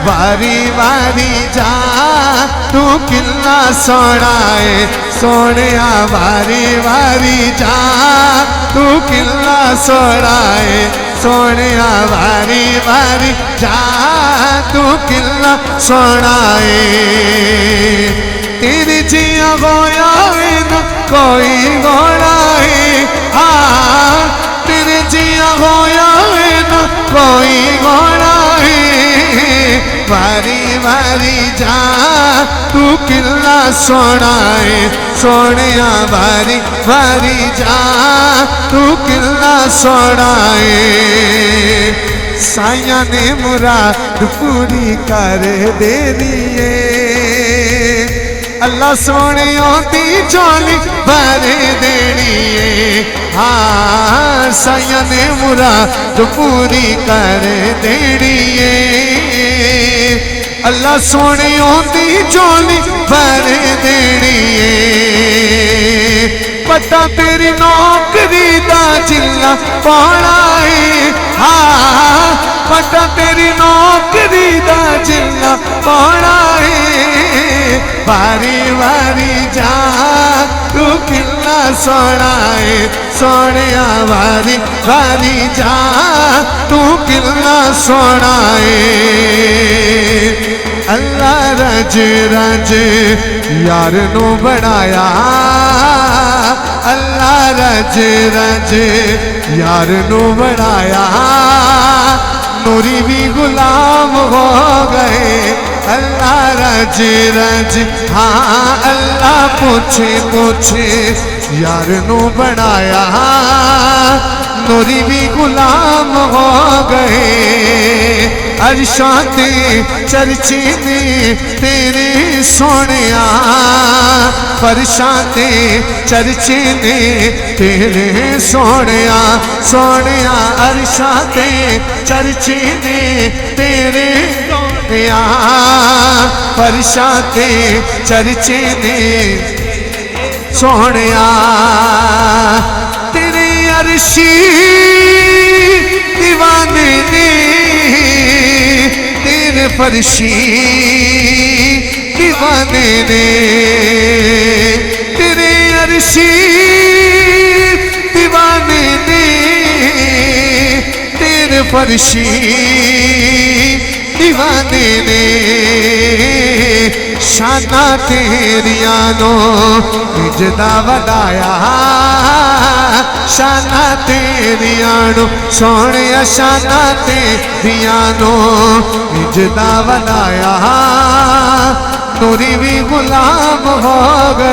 वारी वारी जा तू किन्ना सोना है सोने वारी वारी जा तू किन्ना सोना है सोने वारी वारी जा तू किन्ना सोना है तेरी जिया गोया न कोई गोड़ा है हाँ तेरे जिया गोया न कोई गोड़ा है वारी वारी जा तू किन्ना सोना है सोने वारी वारी जा तू किन्ना सोना है साया ने मुराद पूरी कर दे दिए अल्लाह सोने दी झोली भर देनी है हाँ साया ने मुराद पूरी कर देनी है अल्लाह सोने दी झोली भर देनी है पता तेरी नौकरी दा चिल्ला पाना है हाँ पता तेरी नौकरी दा चिल्ला पाना है वारी वारी जा तू किन्ना सोना है सोने वारी वारी जा तू किन्ना सोना है अल्लाह रज रज यार नू बनाया अल्लाह रज रज यार नू बनाया नूरी भी गुलाम हो गए अल्लाह रज रज हाँ अल्लाह पूछे पूछे यार नू बनाया नूरी भी गुलाम हो गए अरशाते चर्चे ने तेरे सोनिया फरशाते चर्चे ने तेरे सोनिया सोनिया अरशाते चर्चे ने तेरे सोनिया फरशाते चर्चे ने सोनिया तेरे अरशी दीवाने ने तेरे फरशी दीवाने ने तेरे अरशी दीवाने ने तेरे फरशी दीवाने ने शाना तेरिया नो निजदा वडाया शाना तेरिया नो सोने शाना तेरिया नो निजदा वडाया नूरी भी गुलाम हो गए